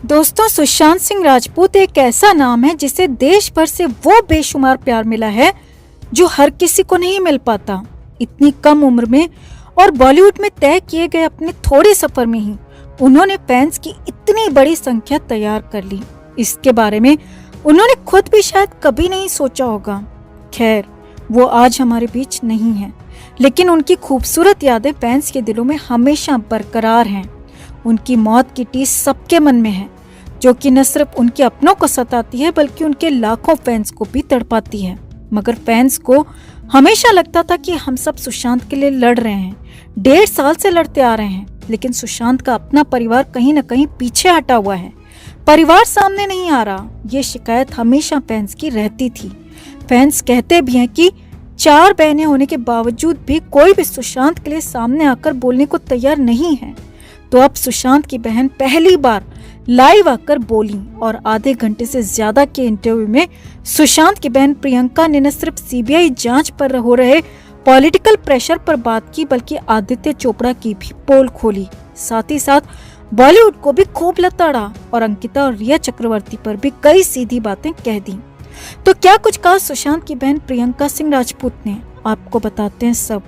दोस्तों, सुशांत सिंह राजपूत एक ऐसा नाम है जिसे देश भर से वो बेशुमार प्यार मिला है जो हर किसी को नहीं मिल पाता। इतनी कम उम्र में और बॉलीवुड में तय किए गए अपने थोड़े सफर में ही उन्होंने फैंस की इतनी बड़ी संख्या तैयार कर ली। इसके बारे में उन्होंने खुद भी शायद कभी नहीं सोचा होगा। खैर, वो आज हमारे बीच नहीं है, लेकिन उनकी खूबसूरत यादें फैंस के दिलों में हमेशा बरकरार हैं। उनकी मौत की टीस सबके मन में है, जो कि न सिर्फ उनके अपनों को सताती है बल्कि उनके लाखों फैंस को भी तड़पाती है। मगर फैंस को हमेशा लगता था कि हम सब सुशांत के लिए लड़ रहे हैं, 1.5 साल से लड़ते आ रहे हैं, लेकिन सुशांत का अपना परिवार कहीं न कहीं पीछे हटा हुआ है, परिवार सामने नहीं आ रहा। ये शिकायत हमेशा फैंस की रहती थी। फैंस कहते भी हैं कि 4 बहनें होने के बावजूद भी कोई भी सुशांत के लिए सामने आकर बोलने को तैयार नहीं है। तो अब सुशांत की बहन पहली बार लाइव आकर बोली और आधे घंटे से ज्यादा के इंटरव्यू में सुशांत की बहन प्रियंका ने न सिर्फ सीबीआई जांच पर हो रहे पॉलिटिकल प्रेशर पर बात की, बल्कि आदित्य चोपड़ा की भी पोल खोली। साथ ही साथ बॉलीवुड को भी खूब लताड़ा और अंकिता और रिया चक्रवर्ती पर भी कई सीधी बातें कह दी। तो क्या कुछ कहा सुशांत की बहन प्रियंका सिंह राजपूत ने, आपको बताते हैं सब।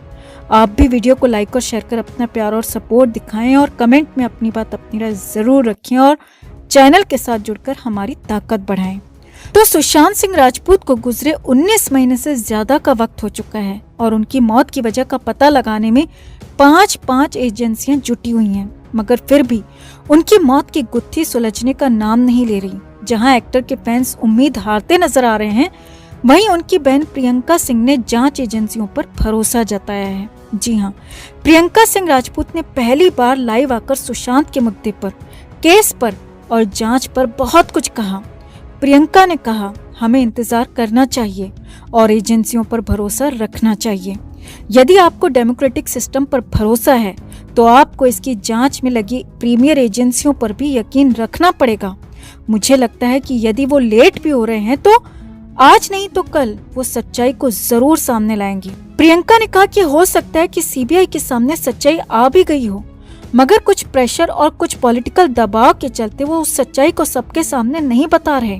आप भी वीडियो को लाइक और शेयर कर अपना प्यार और सपोर्ट दिखाएं और कमेंट में अपनी बात, अपनी राय जरूर रखें और चैनल के साथ जुड़कर हमारी ताकत बढ़ाएं। तो सुशांत सिंह राजपूत को गुजरे 19 महीने से ज्यादा का वक्त हो चुका है और उनकी मौत की वजह का पता लगाने में 5 एजेंसियां जुटी हुई हैं, मगर फिर भी उनकी मौत की गुत्थी सुलझने का नाम नहीं ले रही। जहां एक्टर के फैंस उम्मीद हारते नजर आ रहे हैं, वहीं उनकी बहन प्रियंका सिंह ने जांच एजेंसियों पर भरोसा जताया है। जी हाँ, प्रियंका सिंह राजपूत ने पहली बार लाइव आकर सुशांत के मुद्दे पर, केस पर और जांच पर बहुत कुछ कहा। प्रियंका ने कहा, हमें इंतजार करना चाहिए और एजेंसियों पर भरोसा रखना चाहिए। यदि आपको डेमोक्रेटिक सिस्टम पर भरोसा है तो आपको इसकी जांच में लगी प्रीमियर एजेंसियों पर भी यकीन रखना पड़ेगा। मुझे लगता है कि यदि वो लेट भी हो रहे हैं तो आज नहीं तो कल वो सच्चाई को जरूर सामने लाएंगी। प्रियंका ने कहा कि हो सकता है कि सीबीआई के सामने सच्चाई आ भी गई हो, मगर कुछ प्रेशर और कुछ पॉलिटिकल दबाव के चलते वो उस सच्चाई को सबके सामने नहीं बता रहे।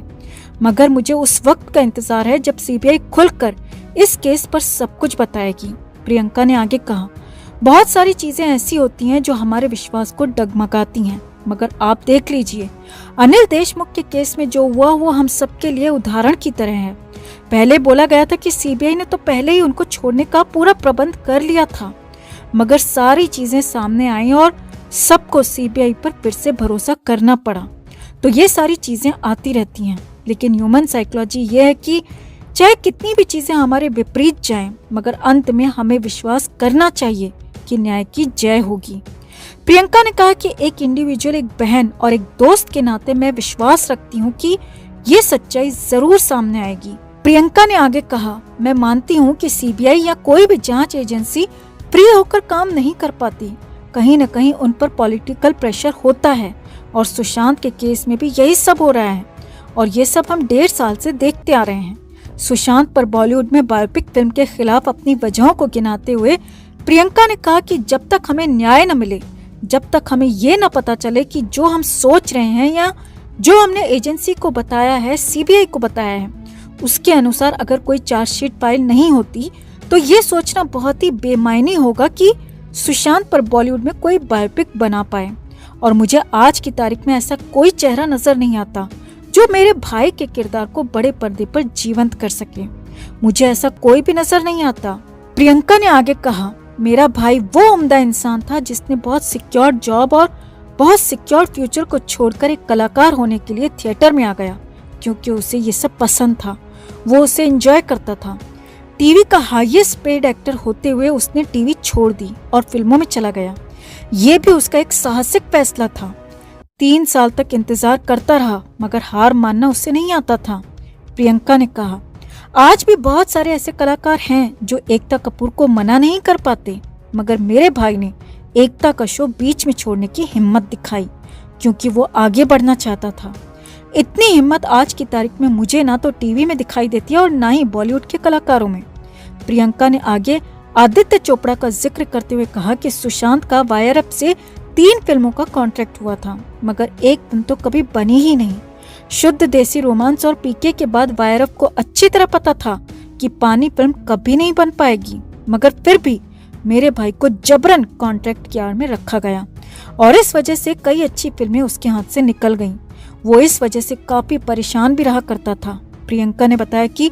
मगर मुझे उस वक्त का इंतजार है जब सीबीआई खुलकर इस केस पर सब कुछ बताएगी। प्रियंका ने आगे कहा, बहुत सारी चीजें ऐसी होती हैं जो हमारे विश्वास को डगमगाती हैं, मगर आप देख लीजिए, अनिल देशमुख के केस में जो हुआ वो हम सबके लिए उदाहरण की तरह है। पहले बोला गया था कि सीबीआई ने तो पहले ही उनको छोड़ने का पूरा प्रबंध कर लिया था, मगर सारी चीजें सामने आई और सबको सीबीआई पर फिर से भरोसा करना पड़ा। तो ये सारी चीजें आती रहती हैं, लेकिन ह्यूमन साइकोलॉजी ये है कि चाहे कितनी भी चीजें हमारे विपरीत जाएं, मगर अंत में हमें विश्वास करना चाहिए कि न्याय की जय होगी। प्रियंका ने कहा कि एक इंडिविजुअल, एक बहन और एक दोस्त के नाते मैं विश्वास रखती हूँ कि ये सच्चाई जरूर सामने आएगी। प्रियंका ने आगे कहा, मैं मानती हूँ कि सीबीआई या कोई भी जांच एजेंसी फ्री होकर काम नहीं कर पाती। कहीं न कहीं उन पर पॉलिटिकल प्रेशर होता है और सुशांत के केस में भी यही सब हो रहा है और ये सब हम 1.5 साल से देखते आ रहे हैं। सुशांत पर बॉलीवुड में बायोपिक फिल्म के खिलाफ अपनी वजहों को गिनाते हुए प्रियंका ने कहा कि जब तक हमें न्याय न मिले, जब तक हमें ये न पता चले कि जो हम सोच रहे हैं या जो हमने एजेंसी को बताया है, सीबीआई को बताया है, उसके अनुसार अगर कोई चार्जशीट फाइल नहीं होती तो ये सोचना बहुत ही बेमायनी होगा कि सुशांत पर बॉलीवुड में कोई बायोपिक बना पाए। और मुझे आज की तारीख में ऐसा कोई चेहरा नजर नहीं आता जो मेरे भाई के किरदार को बड़े पर्दे पर जीवंत कर सके। मुझे ऐसा कोई भी नजर नहीं आता। प्रियंका ने आगे कहा, मेरा भाई वो उम्दा इंसान था जिसने बहुत सिक्योर जॉब और बहुत सिक्योर फ्यूचर को छोड़कर एक कलाकार होने के लिए थिएटर में आ गया, क्योंकि उसे ये सब पसंद था, वो उसे एंजॉय करता था। टीवी का हाईएस्ट पेड एक्टर होते हुए उसने टीवी छोड़ दी और फिल्मों में चला गया। ये भी उसका एक साहसिक फैसला था। 3 साल तक इंतजार करता रहा, मगर हार मानना उससे नहीं आता था। प्रियंका ने कहा, आज भी बहुत सारे ऐसे कलाकार हैं जो एकता कपूर को मना नहीं कर पाते, मगर मेरे भाई ने एकता का शो बीच में छोड़ने की हिम्मत दिखाई क्योंकि वो आगे बढ़ना चाहता था। इतनी हिम्मत आज की तारीख में मुझे ना तो टीवी में दिखाई देती है और ना ही बॉलीवुड के कलाकारों में। प्रियंका ने आगे आदित्य चोपड़ा का जिक्र करते हुए कहा कि सुशांत का वायर अप से 3 फिल्मों का कॉन्ट्रैक्ट हुआ था, मगर एक फिल्म तो कभी बनी ही नहीं। शुद्ध देसी रोमांस और पीके के बाद वायरव को अच्छी तरह पता था कि पानी फिल्म कभी नहीं बन पाएगी, मगर फिर भी मेरे भाई को जबरन कॉन्ट्रैक्ट की आड़ में रखा गया और इस वजह से कई अच्छी फिल्में उसके हाथ से निकल गईं। वो इस वजह से काफी परेशान भी रहा करता था। प्रियंका ने बताया कि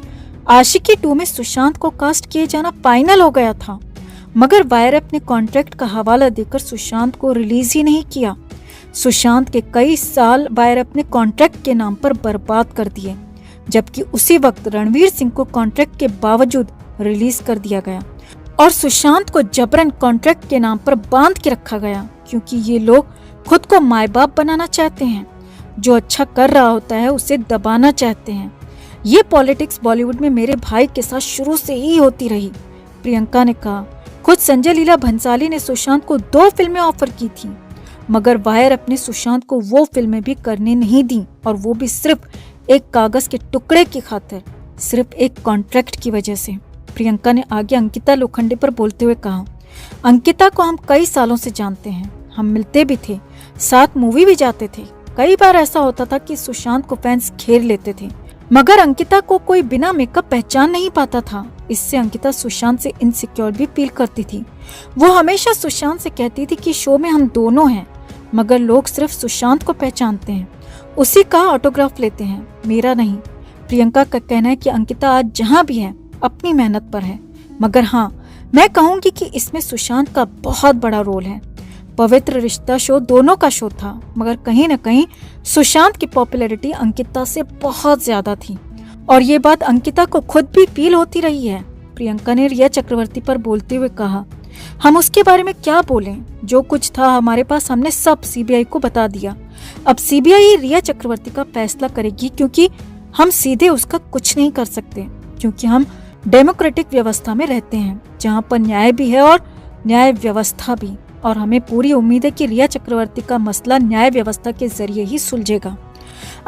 आशिकी 2 में सुशांत को कास्ट किए जाना फाइनल हो गया था, मगर वायरव ने कॉन्ट्रैक्ट का हवाला देकर सुशांत को रिलीज ही नहीं किया। सुशांत के कई साल वायरव ने कॉन्ट्रैक्ट के नाम पर बर्बाद कर दिए, जबकि उसी वक्त रणवीर सिंह को कॉन्ट्रैक्ट के बावजूद रिलीज कर दिया गया और सुशांत को जबरन कॉन्ट्रैक्ट के नाम पर बांध के रखा गया, क्योंकि ये लोग खुद को माए बाप बनाना चाहते हैं। जो अच्छा कर रहा होता है उसे दबाना चाहते हैं। ये पॉलिटिक्स बॉलीवुड में मेरे भाई के साथ शुरू से ही होती रही, प्रियंका ने कहा। खुद संजय लीला भंसाली ने सुशांत को 2 फिल्में ऑफर की थी, मगर वायर अपने सुशांत को वो फिल्में भी करने नहीं दी, और वो भी सिर्फ एक कागज के टुकड़े की खातिर, सिर्फ एक कॉन्ट्रैक्ट की वजह से। प्रियंका ने आगे अंकिता लोखंडे पर बोलते हुए कहा, अंकिता को हम कई सालों से जानते हैं, हम मिलते भी थे, साथ मूवी भी जाते थे। कई बार ऐसा होता था कि सुशांत को फैंस घेर लेते थे, मगर अंकिता को कोई बिना मेकअप पहचान नहीं पाता था। इससे अंकिता सुशांत से इनसिक्योर भी फील करती थी। वो हमेशा सुशांत से कहती थी कि शो में हम दोनों हैं, मगर लोग सिर्फ सुशांत को पहचानते हैं, उसी का ऑटोग्राफ लेते हैं, मेरा नहीं। प्रियंका का कहना है कि अंकिता आज जहाँ भी है अपनी मेहनत पर है, मगर हाँ, मैं कहूँगी कि इसमें सुशांत का बहुत बड़ा रोल है। पवित्र रिश्ता शो दोनों का शो था, मगर कहीं न कहीं सुशांत की पॉपुलैरिटी अंकिता से बहुत ज्यादा थी, और ये बात अंकिता को खुद भी फील होती रही है। प्रियंका ने रिया चक्रवर्ती पर बोलते हुए कहा, हम उसके बारे में क्या बोलें, जो कुछ था हमारे पास हमने सब सीबीआई को बता दिया। अब सीबीआई रिया चक्रवर्ती का फैसला करेगी, क्योंकि हम सीधे उसका कुछ नहीं कर सकते, क्योंकि हम डेमोक्रेटिक व्यवस्था में रहते हैं जहाँ पर न्याय भी है और न्याय व्यवस्था भी, और हमें पूरी उम्मीद है कि रिया चक्रवर्ती का मसला न्याय व्यवस्था के जरिए ही सुलझेगा।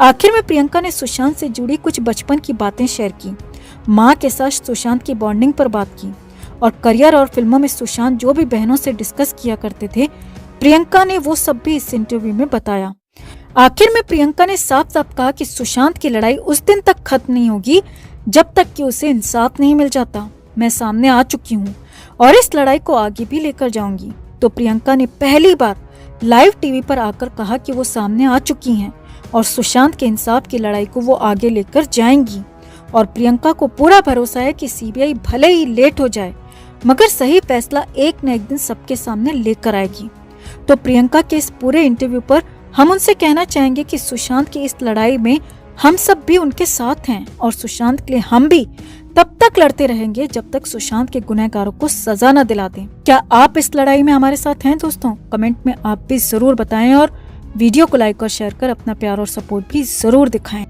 आखिर में प्रियंका ने सुशांत से जुड़ी कुछ बचपन की बातें शेयर की, माँ के साथ सुशांत की बॉन्डिंग पर बात की, और करियर और फिल्मों में सुशांत जो भी बहनों से डिस्कस किया करते थे, प्रियंका ने वो सब भी इस इंटरव्यू में बताया। आखिर में प्रियंका ने साफ साफ कहा कि सुशांत की लड़ाई उस दिन तक खत्म नहीं होगी जब तक कि उसे इंसाफ नहीं मिल जाता। मैं सामने आ चुकी हूँ और इस लड़ाई को आगे भी लेकर जाऊंगी। तो प्रियंका ने पहली बार लाइव टीवी पर आकर कहा कि वो सामने आ चुकी हैं और सुशांत के इंसाफ की लड़ाई को वो आगे लेकर जाएंगी, और प्रियंका को पूरा भरोसा है कि सीबीआई भले ही लेट हो जाए, मगर सही फैसला एक न एक दिन सबके सामने लेकर आएगी। तो प्रियंका के इस पूरे इंटरव्यू पर हम उनसे कहना चाहेंगे कि सुशांत की इस लड़ाई में हम सब भी उनके साथ हैं, और सुशांत के लिए हम भी तब तक लड़ते रहेंगे जब तक सुशांत के गुनहगारों को सजा न दिला दें। क्या आप इस लड़ाई में हमारे साथ हैं दोस्तों? कमेंट में आप भी जरूर बताएं, और वीडियो को लाइक और शेयर कर अपना प्यार और सपोर्ट भी जरूर दिखाएं।